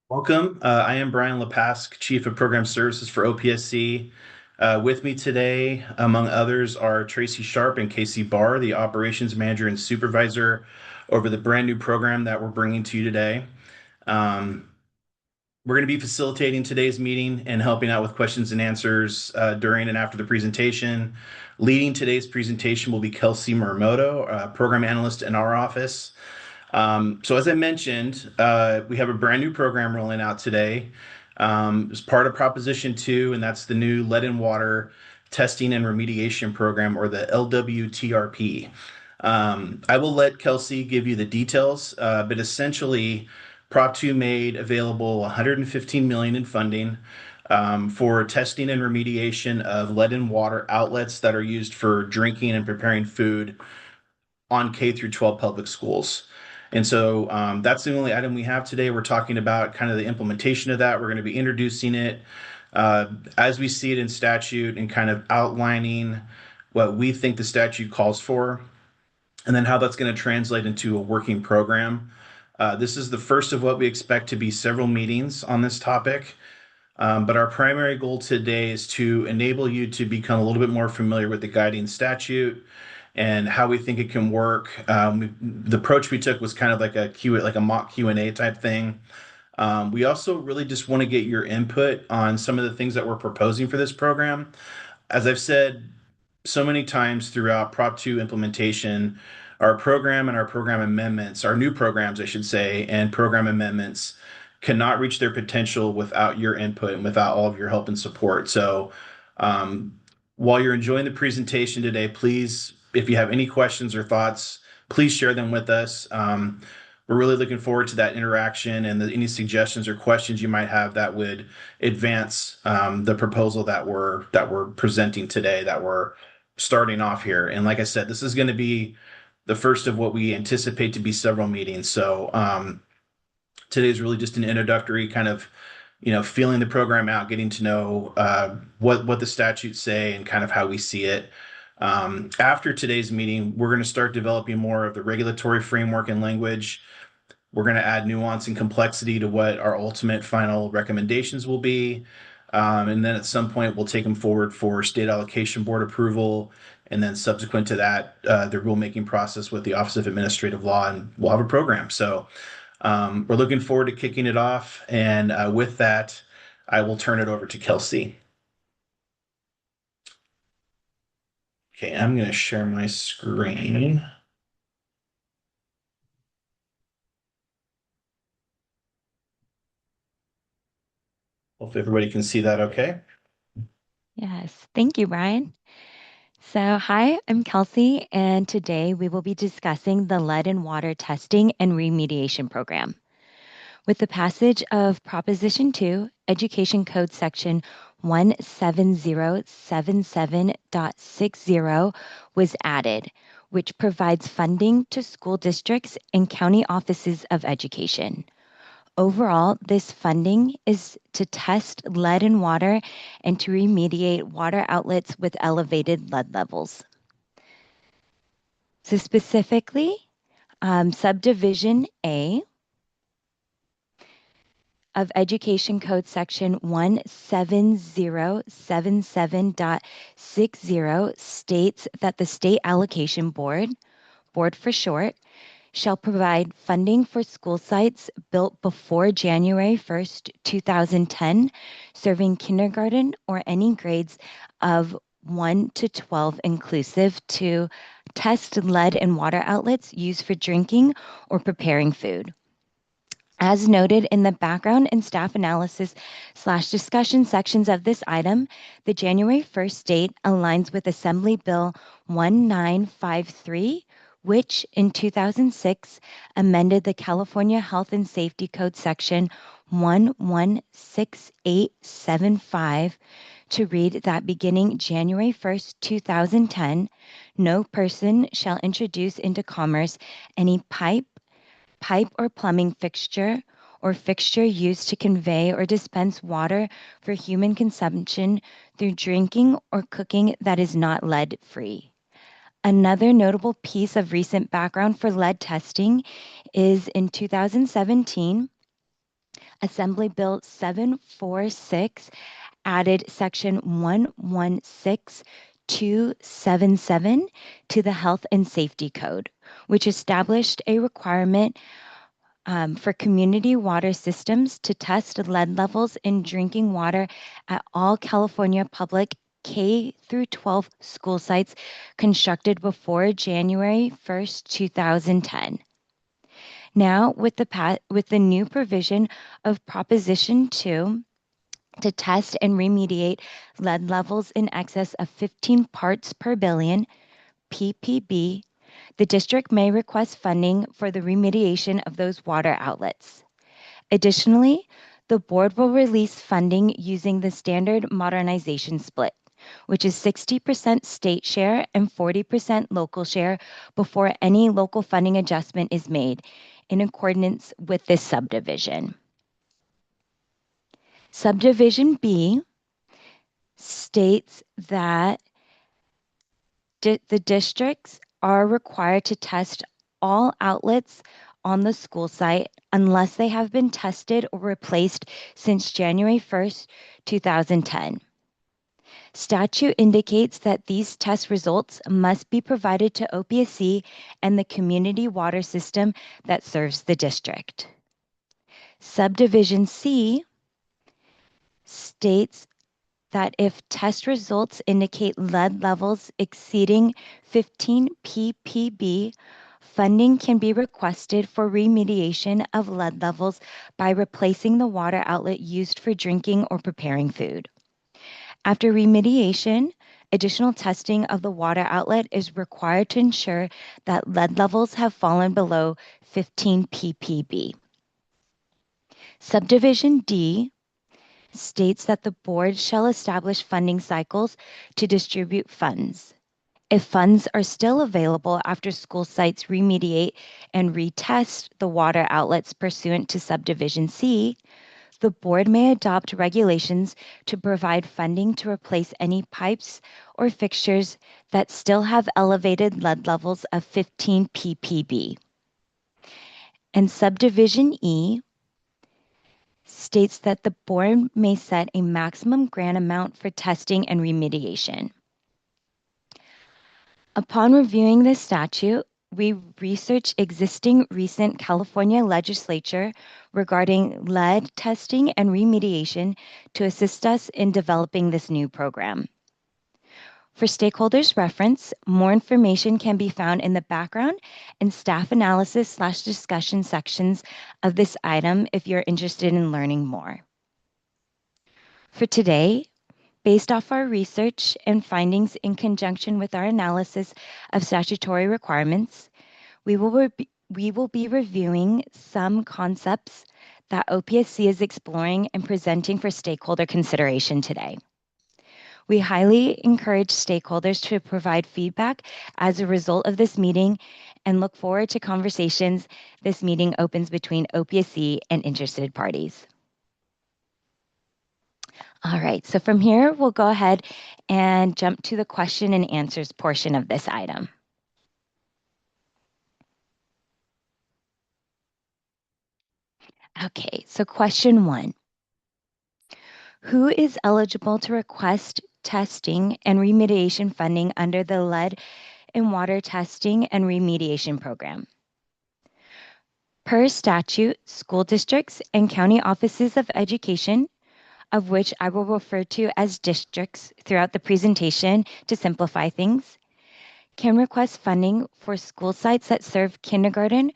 Welcome. I am Brian Lepask, Chief of Program Services for OPSC. With me today, among others, are Tracy Sharp and Casey Barr, the Operations Manager and Supervisor over the brand new program that we're bringing to you today. Um, we're going to be facilitating today's meeting and helping out with questions and answers during and after the presentation. Leading today's presentation will be Kelsey Muramoto, Program Analyst in our office. So as I mentioned, we have a brand new program rolling out today. As part of Proposition 2, and that's the new lead and water testing and remediation program, or the LWTRP. I will let Kelsey give you the details, but essentially, Prop 2 made available 115 million in funding for testing and remediation of lead and water outlets that are used for drinking and preparing food on K through 12 public schools. And so that's the only item we have today. We're talking about kind of the implementation of that. We're going to be introducing it uh, as we see it in statute and kind of outlining what we think the statute calls for, and then how that's going to translate into a working program. This is the first of what we expect to be several meetings on this topic. But our primary goal today is to enable you to become a little bit more familiar with the guiding statute and how we think it can work. The approach we took was kind of like a mock Q&A type thing. We also really just want to get your input on some of the things that we're proposing for this program. As I've said so many times throughout Prop 2 implementation, our program and our program amendments, our new programs, I should say, and program amendments cannot reach their potential without your input and without all of your help and support. So, um, while you're enjoying the presentation today, please, if you have any questions or thoughts, please share them with us. We're really looking forward to that interaction and any suggestions or questions you might have that would advance the proposal that we're presenting today, that we're starting off here. And like I said, this is going to be the first of what we anticipate to be several meetings. So today is really just an introductory kind of, feeling the program out, getting to know what the statutes say and kind of how we see it. After today's meeting, we're going to start developing more of the regulatory framework and language. We're going to add nuance and complexity to what our ultimate final recommendations will be. And then at some point, we'll take them forward for state allocation board approval. And then subsequent to that, the rulemaking process with the Office of Administrative Law, and we'll have a program. So we're looking forward to kicking it off. And with that, I will turn it over to Kelsey. Okay, I'm going to share my screen. Hopefully everybody can see that okay. Yes, thank you, Brian. So, hi, I'm Kelsey, and today we will be discussing the lead and water testing and remediation program. With the passage of Proposition 2, Education Code Section 17077.60 was added, which provides funding to school districts and county offices of education. Overall, this funding is to test lead in water and to remediate water outlets with elevated lead levels. So specifically, Subdivision A of Education Code Section 17077.60 states that the State Allocation Board, Board for short, shall provide funding for school sites built before January 1st, 2010, serving kindergarten or any grades of 1 to 12 inclusive to test lead and water outlets used for drinking or preparing food. As noted in the background and staff analysis/discussion sections of this item, the January 1st date aligns with Assembly Bill 1953, which in 2006 amended the California Health and Safety Code Section 116875 to read that beginning January 1st, 2010, no person shall introduce into commerce any pipe or plumbing fixture or fixture used to convey or dispense water for human consumption through drinking or cooking that is not lead-free. Another notable piece of recent background for lead testing is in 2017, Assembly Bill 746 added Section 116277 to the Health and Safety Code, which established a requirement for community water systems to test lead levels in drinking water at all California public K through 12 school sites constructed before January 1st, 2010. Now, with the new provision of Proposition 2 to test and remediate lead levels in excess of 15 parts per billion, ppb, the district may request funding for the remediation of those water outlets. Additionally, the board will release funding using the standard modernization split, which is 60% state share and 40% local share before any local funding adjustment is made in accordance with this subdivision. Subdivision B states that the districts are required to test all outlets on the school site unless they have been tested or replaced since January 1st, 2010. Statute indicates that these test results must be provided to OPSC and the community water system that serves the district. Subdivision C states that if test results indicate lead levels exceeding 15 ppb, funding can be requested for remediation of lead levels by replacing the water outlet used for drinking or preparing food. After remediation, additional testing of the water outlet is required to ensure that lead levels have fallen below 15 ppb. Subdivision D states that the board shall establish funding cycles to distribute funds. If funds are still available after school sites remediate and retest the water outlets pursuant to Subdivision C, the board may adopt regulations to provide funding to replace any pipes or fixtures that still have elevated lead levels of 15 ppb. And Subdivision E states that the board may set a maximum grant amount for testing and remediation. Upon reviewing this statute, we researched existing recent California legislature regarding lead testing and remediation to assist us in developing this new program. For stakeholders' reference, more information can be found in the background and staff analysis/discussion sections of this item if you're interested in learning more. For today, based off our research and findings in conjunction with our analysis of statutory requirements, we will be reviewing some concepts that OPSC is exploring and presenting for stakeholder consideration today. We highly encourage stakeholders to provide feedback as a result of this meeting and look forward to conversations this meeting opens between OPSC and interested parties. All right, so from here, we'll go ahead and jump to the question and answers portion of this item. Okay, so question 1. Who is eligible to request testing and remediation funding under the lead and water testing and remediation program? Per statute, school districts and county offices of education, of which I will refer to as districts throughout the presentation to simplify things, can request funding for school sites that serve kindergarten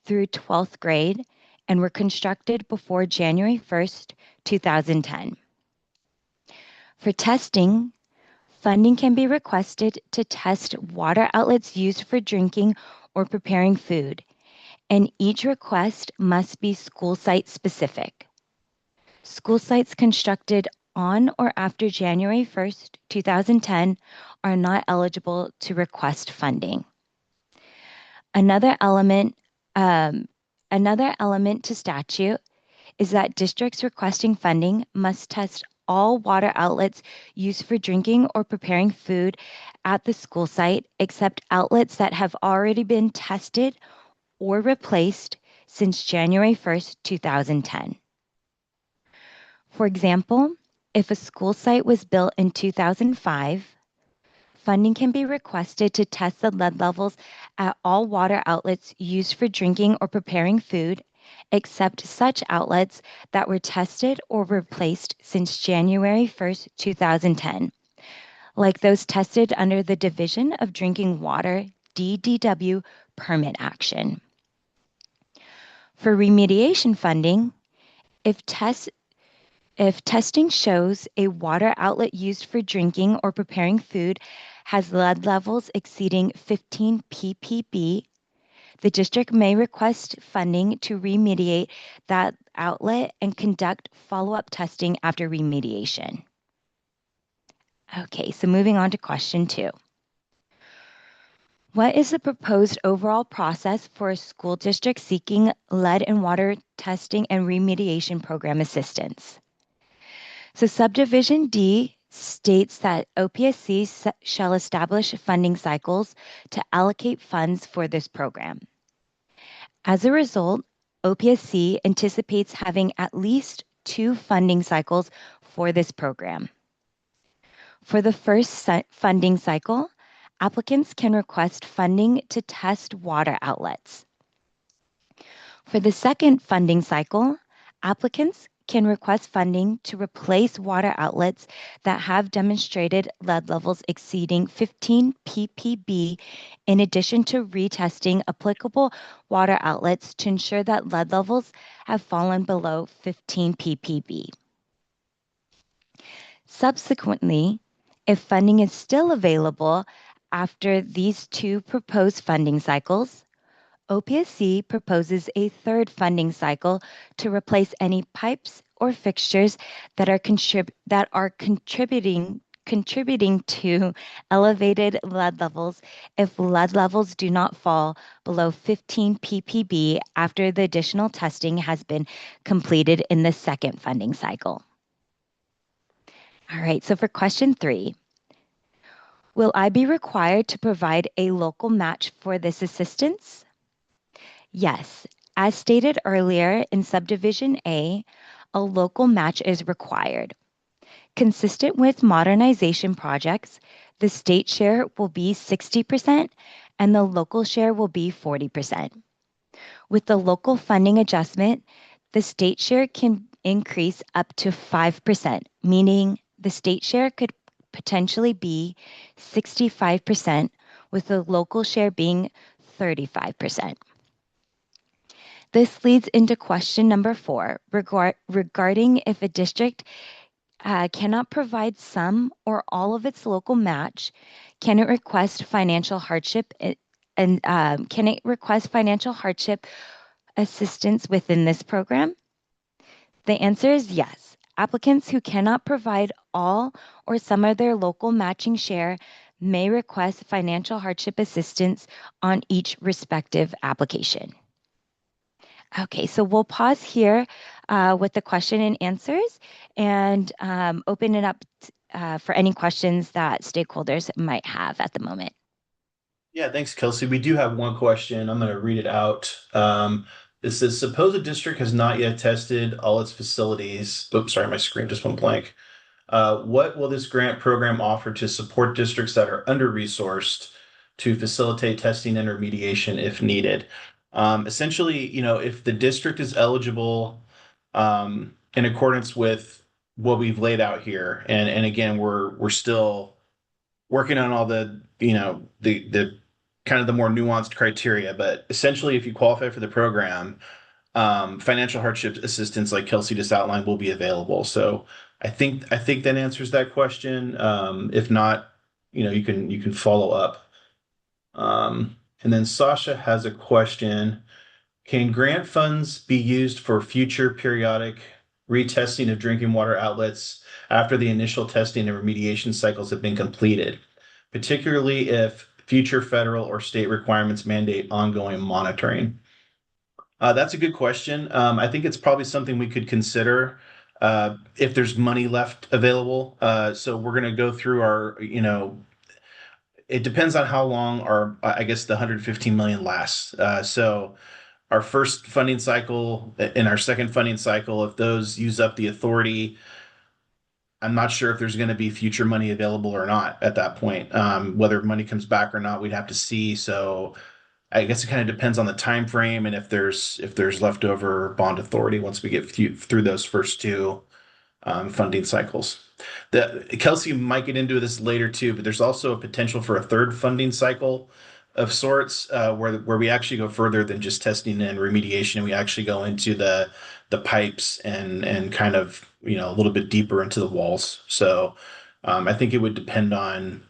through 12th grade and were constructed before January 1st, 2010. For testing, funding can be requested to test water outlets used for drinking or preparing food, and each request must be school site specific. School sites constructed on or after January 1st, 2010 are not eligible to request funding. Another element to statute is that districts requesting funding must test all water outlets used for drinking or preparing food at the school site, except outlets that have already been tested or replaced since January 1st, 2010. For example, if a school site was built in 2005, funding can be requested to test the lead levels at all water outlets used for drinking or preparing food, except such outlets that were tested or replaced since January 1st, 2010, like those tested under the Division of Drinking Water DDW permit action. For remediation funding, if testing shows a water outlet used for drinking or preparing food has lead levels exceeding 15 ppb, the district may request funding to remediate that outlet and conduct follow-up testing after remediation. Okay, so moving on to question 2. What is the proposed overall process for a school district seeking lead and water testing and remediation program assistance? So subdivision D states that OPSC shall establish funding cycles to allocate funds for this program. As a result, OPSC anticipates having at least 2 funding cycles for this program. For the first funding cycle, applicants can request funding to test water outlets. For the second funding cycle, applicants can request funding to replace water outlets that have demonstrated lead levels exceeding 15 ppb, in addition to retesting applicable water outlets to ensure that lead levels have fallen below 15 ppb. Subsequently, if funding is still available after these 2 proposed funding cycles, OPSC proposes a third funding cycle to replace any pipes or fixtures that are contributing to elevated lead levels if lead levels do not fall below 15 ppb after the additional testing has been completed in the second funding cycle. All right, so for question 3, will I be required to provide a local match for this assistance? Yes, as stated earlier in subdivision A, a local match is required. Consistent with modernization projects, the state share will be 60% and the local share will be 40%. With the local funding adjustment, the state share can increase up to 5%, meaning the state share could potentially be 65%, with the local share being 35%. This leads into question number 4 regarding if a district cannot provide some or all of its local match, can it request financial hardship can it request financial hardship assistance within this program? The answer is yes. Applicants who cannot provide all or some of their local matching share may request financial hardship assistance on each respective application. Okay, so we'll pause here with the question and answers and open it up for any questions that stakeholders might have at the moment. Yeah, thanks, Kelsey. We do have one question. I'm going to read it out. It says, suppose a district has not yet tested all its facilities. Oops, sorry, my screen just went blank. What will this grant program offer to support districts that are under-resourced to facilitate testing and remediation if needed? Essentially, if the district is eligible in accordance with what we've laid out here, and again, we're still working on all the, the kind of the more nuanced criteria, but essentially, if you qualify for the program, financial hardship assistance, like Kelsey just outlined, will be available. So I think that answers that question. If not, you can follow up. And then Sasha has a question. Can grant funds be used for future periodic retesting of drinking water outlets after the initial testing and remediation cycles have been completed, particularly if future federal or state requirements mandate ongoing monitoring? That's a good question. I think it's probably something we could consider if there's money left available. So we're going to go through it depends on how long I guess the 115 million lasts. So our first funding cycle and our second funding cycle, if those use up the authority, I'm not sure if there's going to be future money available or not at that point. Whether money comes back or not, we'd have to see. So I guess it kind of depends on the time frame and if there's leftover bond authority once we get through those first two funding cycles. Kelsey might get into this later too, but there's also a potential for a third funding cycle of sorts where we actually go further than just testing and remediation. We actually go into the pipes and kind of a little bit deeper into the walls. So I think it would depend on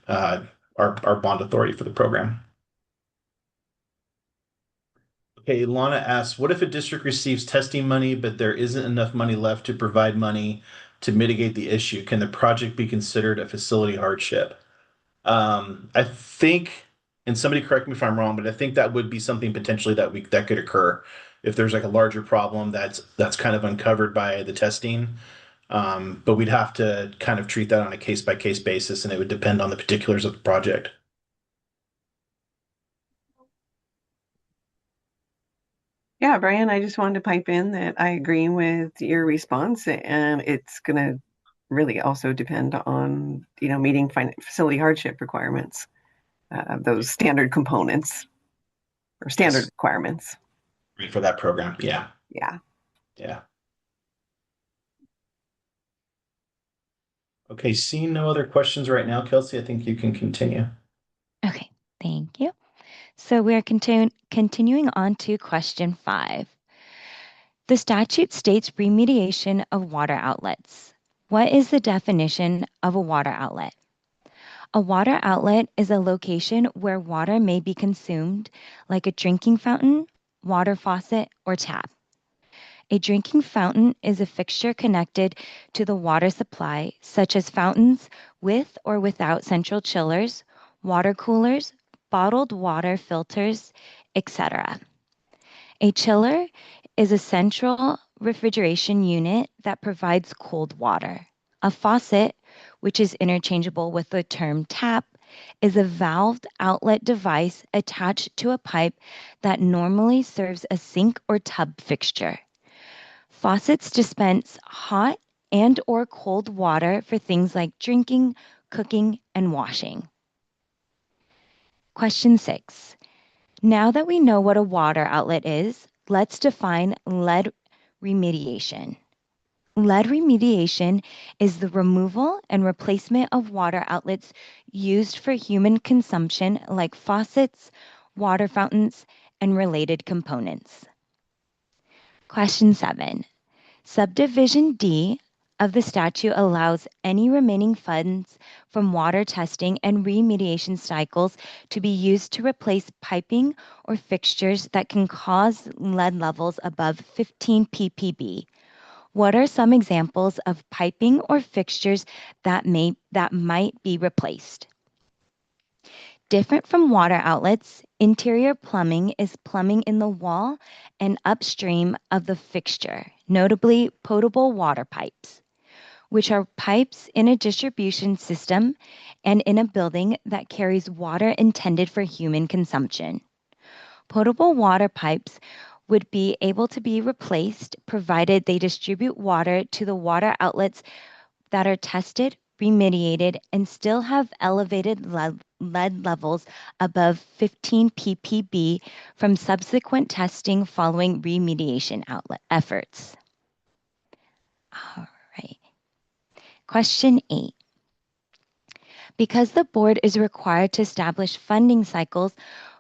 our bond authority for the program. Okay, Lana asks, what if a district receives testing money, but there isn't enough money left to provide money to mitigate the issue? Can the project be considered a facility hardship? I think, and somebody correct me if I'm wrong, but I think that would be something potentially that could occur if there's like a larger problem that's kind of uncovered by the testing. But we'd have to kind of treat that on a case by case basis, and it would depend on the particulars of the project. Yeah, Brian, I just wanted to pipe in that I agree with your response, and it's going to really also depend on, meeting facility hardship requirements, those standard components or standard Yes, requirements. for that program. Yeah, Yeah. yeah. Okay, seeing no other questions right now, Kelsey, I think you can continue. Okay, thank you. So we're continuing on to question 5. The statute states remediation of water outlets. What is the definition of a water outlet? A water outlet is a location where water may be consumed, like a drinking fountain, water faucet, or tap. A drinking fountain is a fixture connected to the water supply, such as fountains with or without central chillers, water coolers, bottled water filters, etc. A chiller is a central refrigeration unit that provides cold water. A faucet, which is interchangeable with the term tap, is a valved outlet device attached to a pipe that normally serves a sink or tub fixture. Faucets dispense hot and or cold water for things like drinking, cooking, and washing. Question 6. Now that we know what a water outlet is, let's define lead remediation. Lead remediation is the removal and replacement of water outlets used for human consumption like faucets, water fountains, and related components. Question 7. Subdivision D of the statute allows any remaining funds from water testing and remediation cycles to be used to replace piping or fixtures that can cause lead levels above 15 ppb. What are some examples of piping or fixtures that might be replaced? Different from water outlets, interior plumbing is plumbing in the wall and upstream of the fixture, notably potable water pipes, which are pipes in a distribution system and in a building that carries water intended for human consumption. Potable water pipes would be able to be replaced provided they distribute water to the water outlets that are tested, remediated, and still have elevated lead levels above 15 ppb from subsequent testing following remediation outlet efforts. All right. Question 8. Because the board is required to establish funding cycles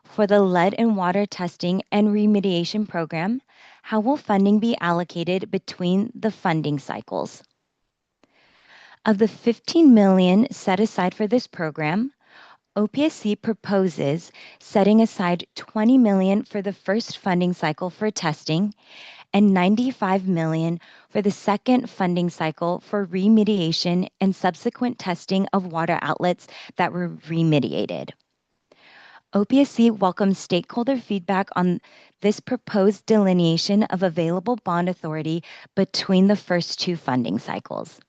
for the lead and water testing and remediation program, how will funding be allocated between the funding cycles? Of the $15 million set aside for this program, OPSC proposes setting aside $20 million for the first funding cycle for testing and $95 million for the second funding cycle for remediation and subsequent testing of water outlets that were remediated. OPSC welcomes stakeholder feedback on this proposed delineation of available bond authority between the first two funding cycles.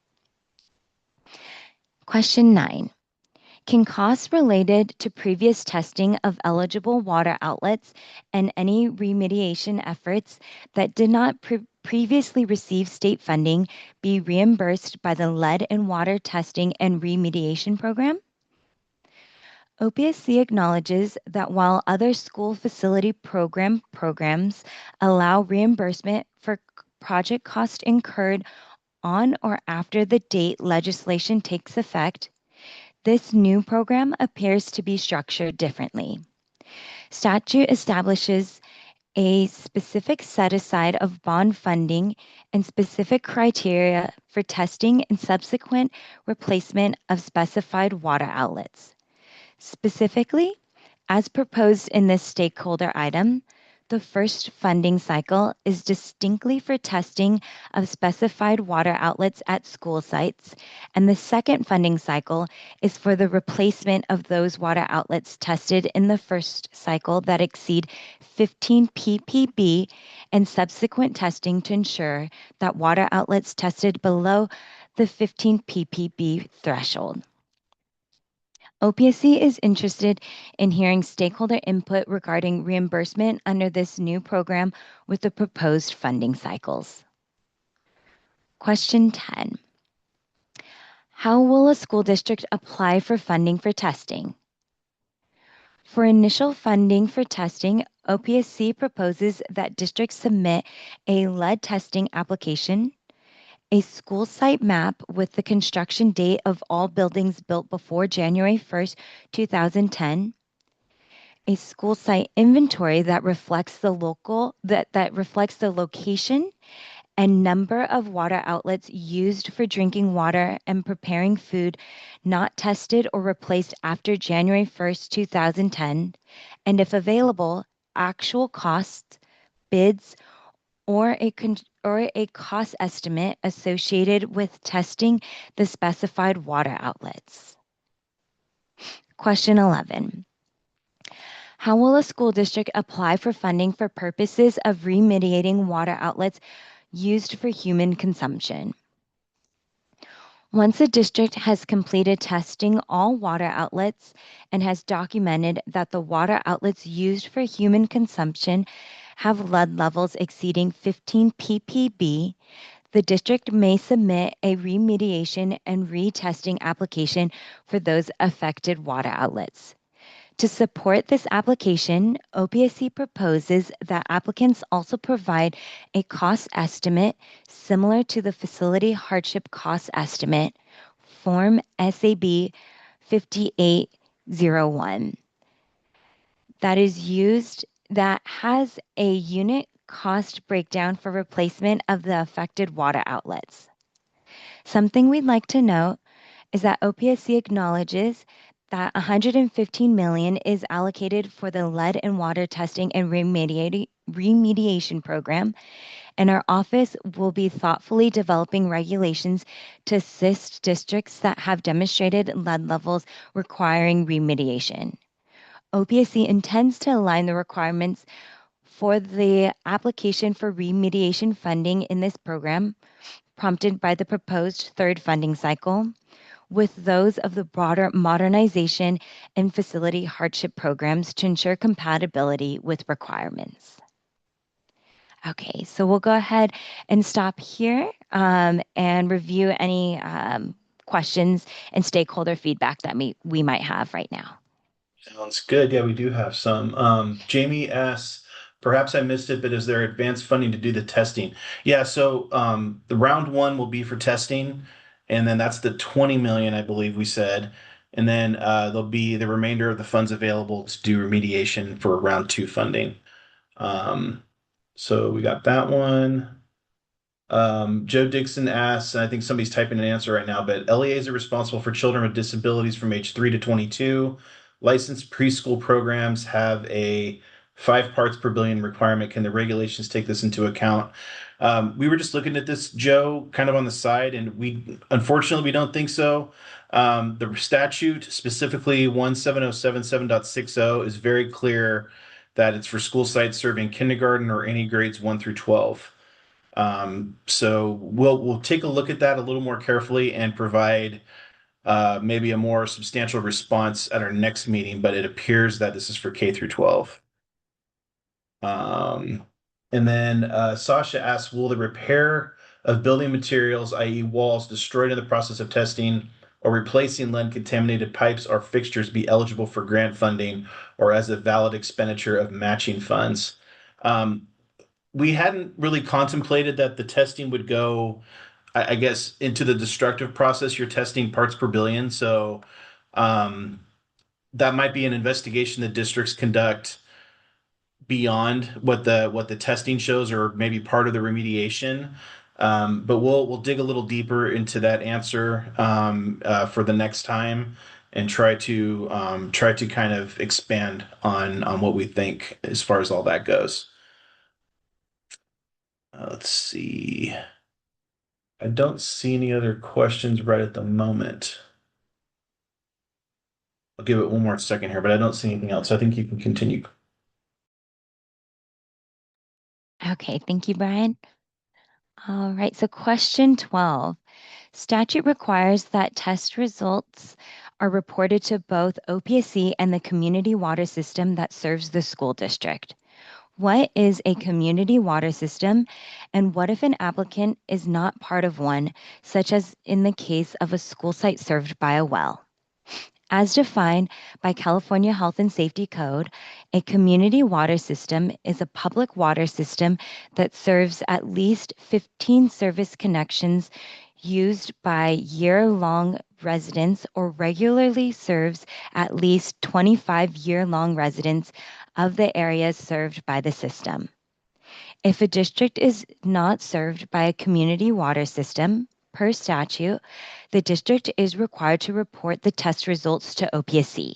Question 9. Can costs related to previous testing of eligible water outlets and any remediation efforts that did not previously receive state funding be reimbursed by the Lead and Water Testing and Remediation Program? OPSC acknowledges that while other school facility programs allow reimbursement for project costs incurred on or after the date legislation takes effect, this new program appears to be structured differently. Statute establishes a specific set aside of bond funding and specific criteria for testing and subsequent replacement of specified water outlets. Specifically, as proposed in this stakeholder item, the first funding cycle is distinctly for testing of specified water outlets at school sites, and the second funding cycle is for the replacement of those water outlets tested in the first cycle that exceed 15 ppb and subsequent testing to ensure that water outlets tested below the 15 ppb threshold. OPSC is interested in hearing stakeholder input regarding reimbursement under this new program with the proposed funding cycles. Question 10. How will a school district apply for funding for testing? For initial funding for testing, OPSC proposes that districts submit a lead testing application, a school site map with the construction date of all buildings built before January 1st, 2010, a school site inventory that reflects the location and number of water outlets used for drinking water and preparing food not tested or replaced after January 1st, 2010, and if available, actual costs, bids, or a cost estimate associated with testing the specified water outlets. Question 11. How will a school district apply for funding for purposes of remediating water outlets used for human consumption? Once a district has completed testing all water outlets and has documented that the water outlets used for human consumption have lead levels exceeding 15 ppb, the district may submit a remediation and retesting application for those affected water outlets. To support this application, OPSC proposes that applicants also provide a cost estimate similar to the Facility Hardship Cost Estimate, Form SAB 5801, that has a unit cost breakdown for replacement of the affected water outlets. Something we'd like to note is that OPSC acknowledges that $115 million is allocated for the lead and water testing and remediation program, and our office will be thoughtfully developing regulations to assist districts that have demonstrated lead levels requiring remediation. OPSC intends to align the requirements for the application for remediation funding in this program, prompted by the proposed third funding cycle, with those of the broader modernization and facility hardship programs to ensure compatibility with requirements. Okay, so we'll go ahead and stop here and review any questions and stakeholder feedback that we might have right now. Sounds good. Yeah, we do have some. Jamie asks, perhaps I missed it, but is there advanced funding to do the testing? Yeah, so the round one will be for testing, and then that's the 20 million, I believe we said. And then there'll be the remainder of the funds available to do remediation for round two funding. Um, so we got that one. Joe Dixon asks, and I think somebody's typing an answer right now, but LEAs are responsible for children with disabilities from age 3 to 22. Licensed preschool programs have a 5 parts per billion requirement. Can the regulations take this into account? We were just looking at this, Joe, kind of on the side, and unfortunately, we don't think so. The statute, specifically 17077.60, is very clear that it's for school sites serving kindergarten or any grades 1 through 12. So we'll take a look at that a little more carefully and provide maybe a more substantial response at our next meeting, but it appears that this is for K through 12. Um, and then Sasha asks, will the repair of building materials, i.e. walls, destroyed in the process of testing or replacing lead-contaminated pipes or fixtures be eligible for grant funding or as a valid expenditure of matching funds? Um, we hadn't really contemplated that the testing would go, I guess, into the destructive process. You're testing parts per billion. So um, that might be an investigation that districts conduct beyond what the testing shows, or maybe part of the remediation. But we'll dig a little deeper into that answer for the next time and try to kind of expand on what we think as far as all that goes. Let's see. I don't see any other questions right at the moment. I'll give it one more second here, but I don't see anything else. I think you can continue. Okay, thank you, Brian. All right, so question 12. Statute requires that test results are reported to both OPSC and the community water system that serves the school district. What is a community water system, and what if an applicant is not part of one, such as in the case of a school site served by a well? As defined by California Health and Safety Code, a community water system is a public water system that serves at least 15 service connections used by year-long residents or regularly serves at least 25 year-long residents of the areas served by the system. If a district is not served by a community water system, per statute, the district is required to report the test results to OPSC.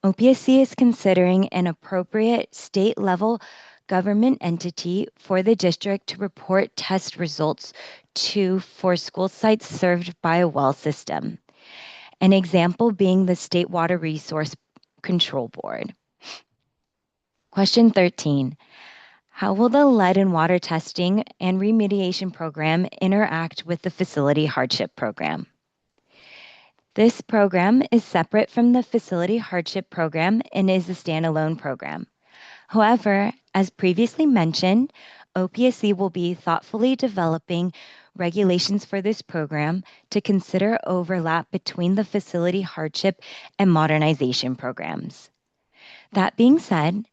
OPSC is considering an appropriate state-level government entity for the district to report test results to for school sites served by a well system. An example being the State Water Resource Control Board. Question 13. How will the lead and water testing and remediation program interact with the facility hardship program? This program is separate from the facility hardship program and is a standalone program. However, as previously mentioned, OPSC will be thoughtfully developing regulations for this program to consider overlap between the facility hardship and modernization programs. That being said,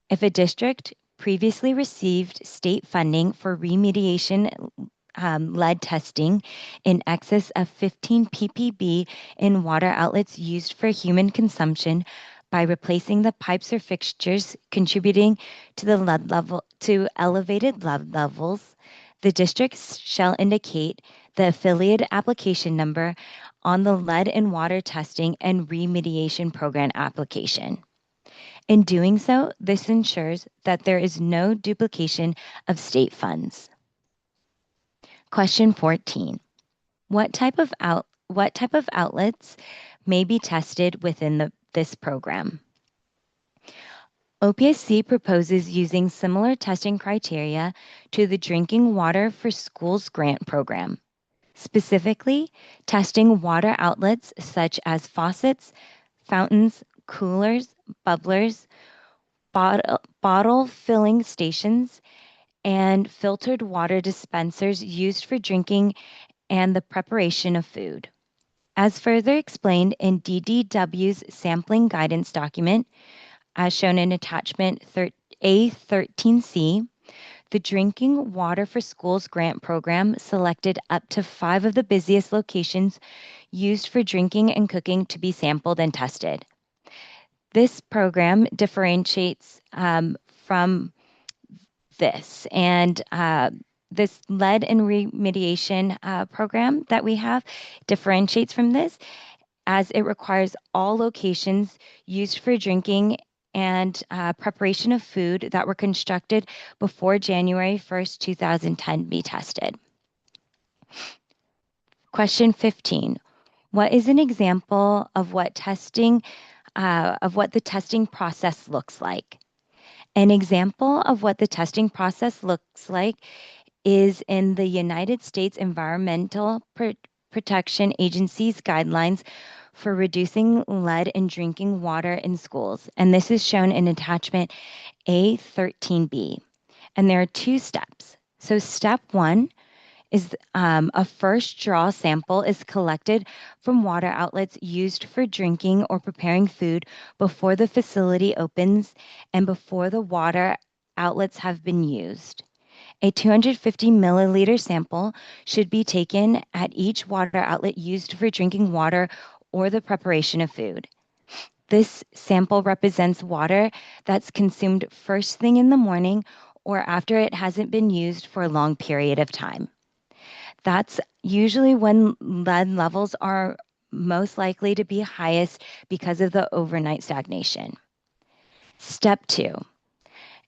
if a district previously received state funding for remediation lead testing in excess of 15 ppb in water outlets used for human consumption by replacing the pipes or fixtures contributing to the lead level to elevated lead levels, the district shall indicate the affiliate application number on the lead and water testing and remediation program application. In doing so, this ensures that there is no duplication of state funds. Question 14. What type of outlets may be tested within this program? OPSC proposes using similar testing criteria to the Drinking Water for Schools grant program, specifically testing water outlets such as faucets, fountains, coolers, bubblers, bottle filling stations, and filtered water dispensers used for drinking and the preparation of food. As further explained in DDW's sampling guidance document, as shown in attachment A13C, the Drinking Water for Schools grant program selected up to 5 of the busiest locations used for drinking and cooking to be sampled and tested. This program differentiates from this, and this lead and remediation program that we have differentiates from this as it requires all locations used for drinking and preparation of food that were constructed before January 1st, 2010 be tested. Question 15. What is an example of what the testing process looks like? An example of what the testing process looks like is in the United States Environmental Protection Agency's guidelines for reducing lead in drinking water in schools. And this is shown in attachment A13B. And there are two steps. So step one is a first draw sample is collected from water outlets used for drinking or preparing food before the facility opens and before the water outlets have been used. A 250 milliliter sample should be taken at each water outlet used for drinking water or the preparation of food. This sample represents water that's consumed first thing in the morning or after it hasn't been used for a long period of time. That's usually when lead levels are most likely to be highest because of the overnight stagnation. Step two,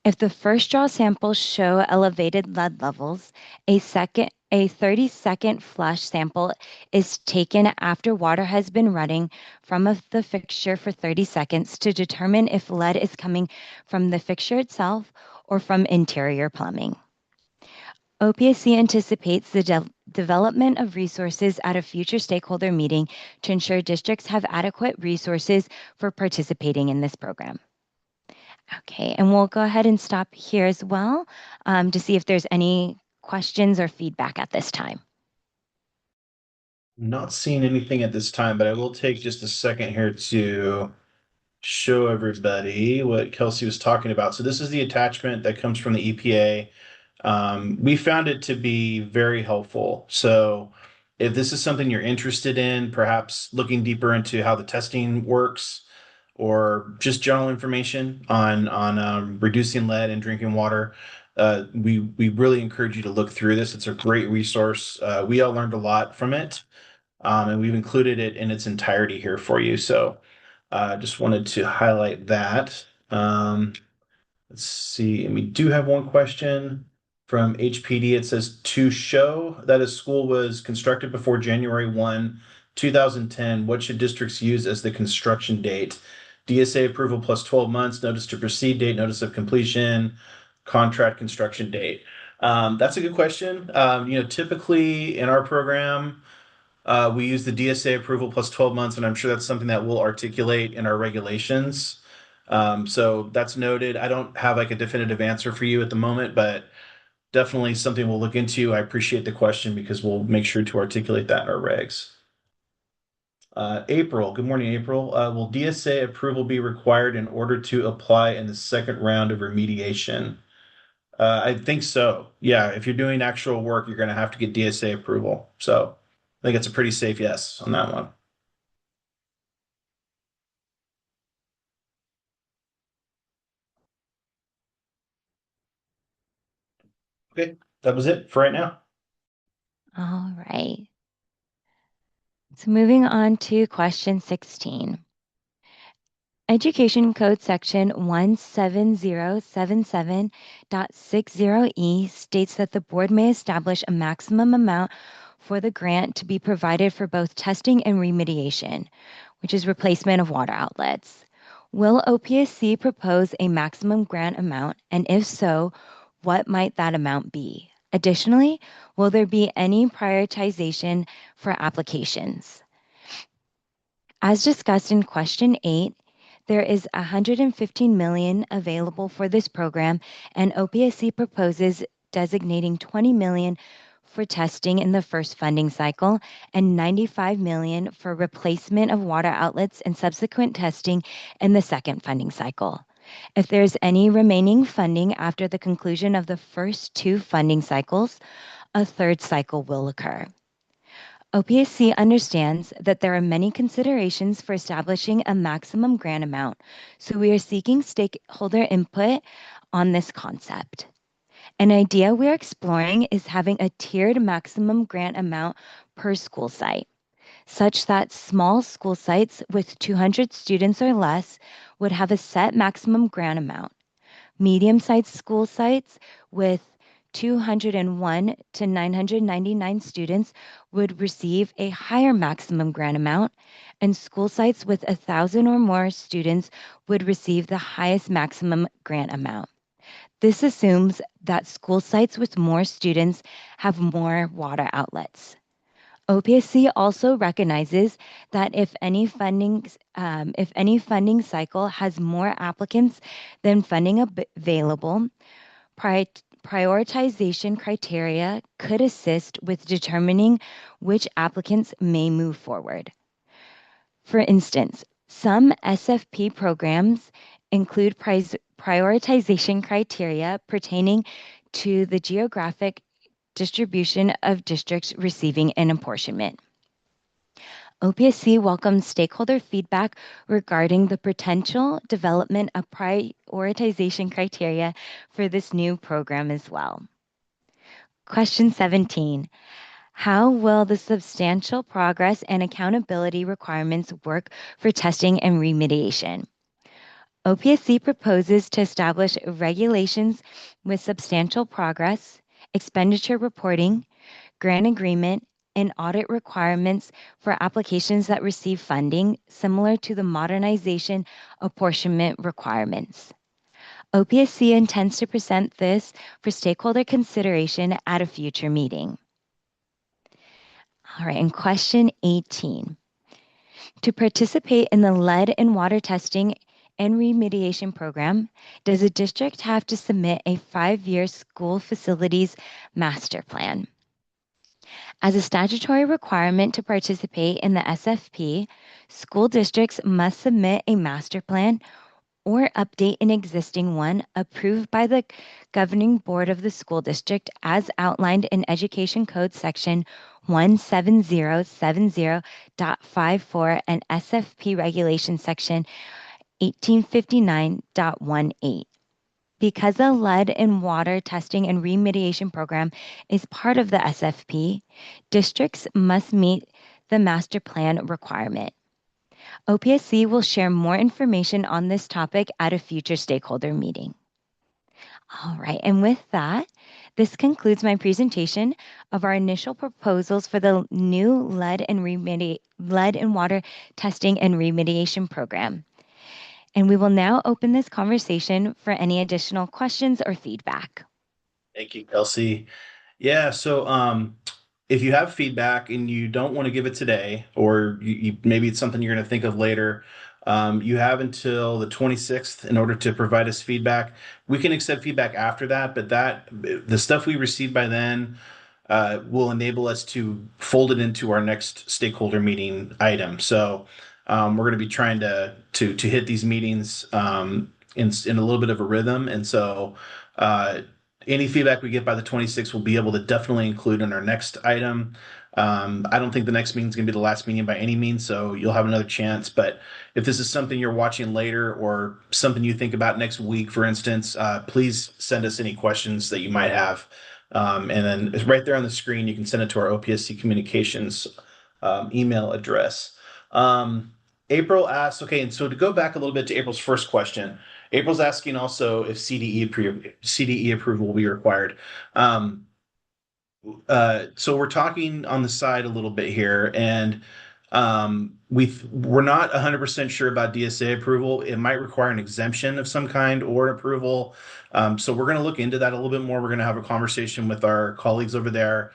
if the first draw samples show elevated lead levels, a 30-second flush sample is taken after water has been running from the fixture for 30 seconds to determine if lead is coming from the fixture itself or from interior plumbing. OPSC anticipates the development of resources at a future stakeholder meeting to ensure districts have adequate resources for participating in this program. Okay, and we'll go ahead and stop here as well to see if there's any questions or feedback at this time. Not seeing anything at this time, but I will take just a second here to show everybody what Kelsey was talking about. So this is the attachment that comes from the EPA. We found it to be very helpful. So if this is something you're interested in, perhaps looking deeper into how the testing works, or just general information on reducing lead in drinking water, we really encourage you to look through this. It's a great resource. We all learned a lot from it, and we've included it in its entirety here for you. So just wanted to highlight that. Let's see. And we do have one question from HPD. It says, to show that a school was constructed before January 1, 2010, what should districts use as the construction date? DSA approval plus 12 months, notice to proceed date, notice of completion, contract construction date. That's a good question. Typically in our program, we use the DSA approval plus 12 months, and I'm sure that's something that we'll articulate in our regulations. So that's noted. I don't have like a definitive answer for you at the moment, but definitely something we'll look into. I appreciate the question because we'll make sure to articulate that in our regs. April, good morning, April. Will DSA approval be required in order to apply in the second round of remediation? I think so. Yeah, if you're doing actual work, you're going to have to get DSA approval. So I think it's a pretty safe yes on that one. Okay, that was it for right now. All right. So moving on to question 16. Education Code Section 17077.60E states that the board may establish a maximum amount for the grant to be provided for both testing and remediation, which is replacement of water outlets. Will OPSC propose a maximum grant amount, and if so, what might that amount be? Additionally, will there be any prioritization for applications? As discussed in question 8, there is $115 million available for this program, and OPSC proposes designating $20 million for testing in the first funding cycle and $95 million for replacement of water outlets and subsequent testing in the second funding cycle. If there's any remaining funding after the conclusion of the first two funding cycles, a third cycle will occur. OPSC understands that there are many considerations for establishing a maximum grant amount, so we are seeking stakeholder input on this concept. An idea we're exploring is having a tiered maximum grant amount per school site, such that small school sites with 200 students or less would have a set maximum grant amount. Medium-sized school sites with 201 to 999 students would receive a higher maximum grant amount, and school sites with 1,000 or more students would receive the highest maximum grant amount. This assumes that school sites with more students have more water outlets. OPSC also recognizes that if any funding cycle has more applicants than funding available, pri- prioritization criteria could assist with determining which applicants may move forward. For instance, some SFP programs include prioritization criteria pertaining to the geographic distribution of districts receiving an apportionment. OPSC welcomes stakeholder feedback regarding the potential development of prioritization criteria for this new program as well. Question 17. How will the substantial progress and accountability requirements work for testing and remediation? OPSC proposes to establish regulations with substantial progress, expenditure reporting, grant agreement, and audit requirements for applications that receive funding similar to the modernization apportionment requirements. OPSC intends to present this for stakeholder consideration at a future meeting. All right, and question 18. To participate in the lead and water testing and remediation program, does a district have to submit a 5-year school facilities master plan? As a statutory requirement to participate in the SFP, school districts must submit a master plan or update an existing one approved by the governing board of the school district as outlined in Education Code Section 17070.54 and SFP Regulation Section 1859.18. Because the lead and water testing and remediation program is part of the SFP, districts must meet the master plan requirement. OPSC will share more information on this topic at a future stakeholder meeting. All right, and with that, this concludes my presentation of our initial proposals for the new lead and water testing and remediation program. And we will now open this conversation for any additional questions or feedback. Thank you, Kelsey. Yeah, so if you have feedback and you don't want to give it today, or maybe it's something you're going to think of later, you have until the 26th in order to provide us feedback. We can accept feedback after that, but the stuff we receive by then will enable us to fold it into our next stakeholder meeting item. So we're going to be trying to hit these meetings in a little bit of a rhythm, and so any feedback we get by the 26th, we'll be able to definitely include in our next item. I don't think the next meeting is going to be the last meeting by any means, so you'll have another chance. But if this is something you're watching later or something you think about next week, for instance, please send us any questions that you might have. And then it's right there on the screen. You can send it to our OPSC Communications email address. April asks, okay, and so to go back a little bit to April's first question, April's asking also if CDE approval will be required. So we're talking on the side a little bit here, and we're not 100% sure about DSA approval. It might require an exemption of some kind or approval. So we're going to look into that a little bit more. We're going to have a conversation with our colleagues over there.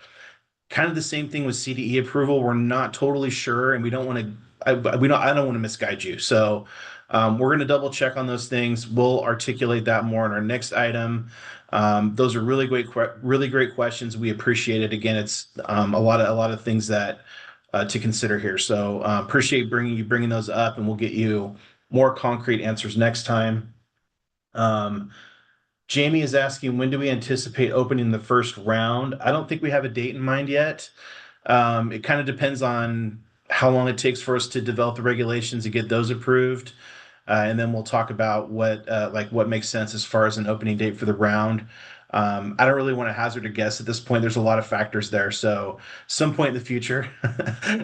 Kind of the same thing with CDE approval. We're not totally sure, and we don't want to. I don't want to misguide you. So we're going to double check on those things. We'll articulate that more in our next item. Those are really great questions. We appreciate it. Again, it's a lot of things that to consider here. So appreciate bringing those up, and we'll get you more concrete answers next time. Jamie is asking, when do we anticipate opening the first round? I don't think we have a date in mind yet. It kind of depends on how long it takes for us to develop the regulations and get those approved. And then we'll talk about what makes sense as far as an opening date for the round. I don't really want to hazard a guess at this point. There's a lot of factors there. So some point in the future,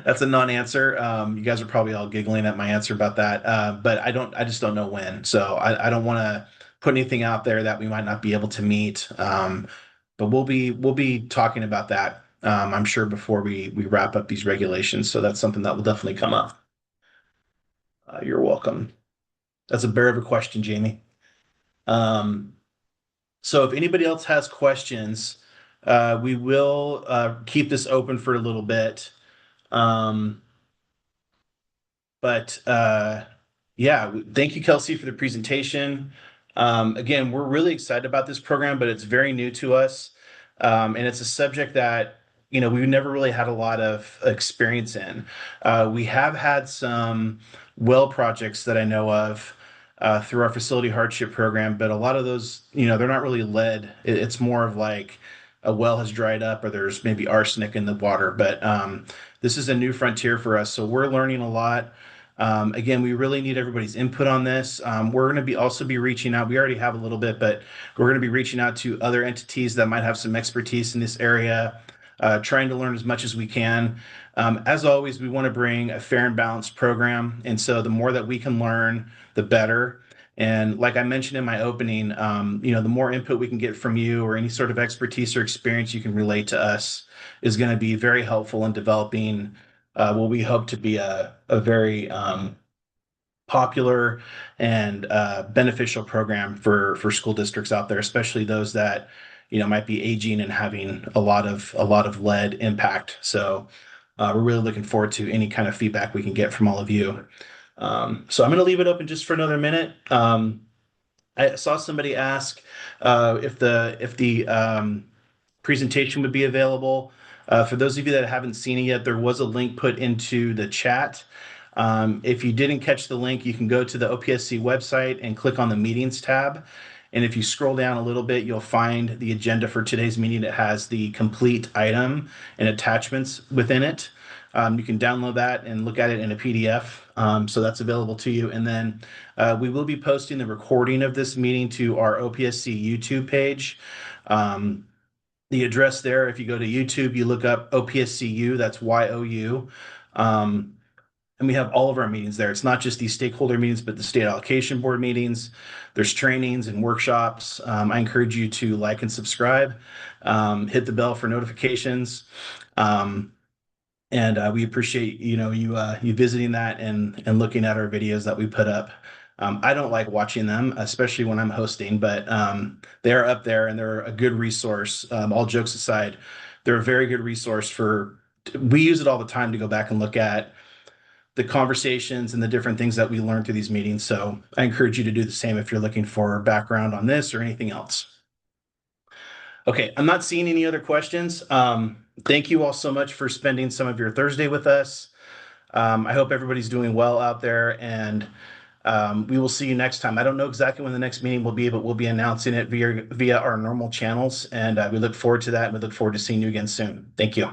that's a non-answer. You guys are probably all giggling at my answer about that. But I just don't know when. So I don't want to put anything out there that we might not be able to meet. But we'll be talking about that, I'm sure, before we wrap up these regulations. So that's something that will definitely come up. You're welcome. That's a bear of a question, Jamie. So if anybody else has questions, we will keep this open for a little bit. Um, but yeah, thank you, Kelsey, for the presentation. Again, we're really excited about this program, but it's very new to us. And it's a subject that, we've never really had a lot of experience in. We have had some well projects that I know of through our facility hardship program, but a lot of those, they're not really led. It's more of like a well has dried up or there's maybe arsenic in the water. But this is a new frontier for us. So we're learning a lot. Again, we really need everybody's input on this. We're going to be also be reaching out. We already have a little bit, but we're going to be reaching out to other entities that might have some expertise in this area, trying to learn as much as we can. As always, we want to bring a fair and balanced program, and so the more that we can learn, the better. And like I mentioned in my opening, the more input we can get from you or any sort of expertise or experience you can relate to us is going to be very helpful in developing what we hope to be a very popular and beneficial program for school districts out there, especially those that might be aging and having a lot of lead impact. So we're really looking forward to any kind of feedback we can get from all of you. So I'm going to leave it open just for another minute. I saw somebody ask if the presentation would be available. For those of you that haven't seen it yet, there was a link put into the chat. If you didn't catch the link, you can go to the OPSC website and click on the meetings tab. And if you scroll down a little bit, you'll find the agenda for today's meeting. It has the complete item and attachments within it. You can download that and look at it in a PDF. So that's available to you. And then we will be posting the recording of this meeting to our OPSC YouTube page. The address there, if you go to YouTube, you look up OPSCU, that's YOU. And we have all of our meetings there. It's not just these stakeholder meetings, but the state allocation board meetings. There's trainings and workshops. I encourage you to like and subscribe, hit the bell for notifications. And we appreciate you visiting that and looking at our videos that we put up. I don't like watching them, especially when I'm hosting, but they're up there and they're a good resource. All jokes aside, they're a very good resource for. We use it all the time to go back and look at the conversations and the different things that we learn through these meetings. So I encourage you to do the same if you're looking for background on this or anything else. Okay, I'm not seeing any other questions. Thank you all so much for spending some of your Thursday with us. I hope everybody's doing well out there, and we will see you next time. I don't know exactly when the next meeting will be, but we'll be announcing it via our normal channels, and we look forward to that, and we look forward to seeing you again soon. Thank you.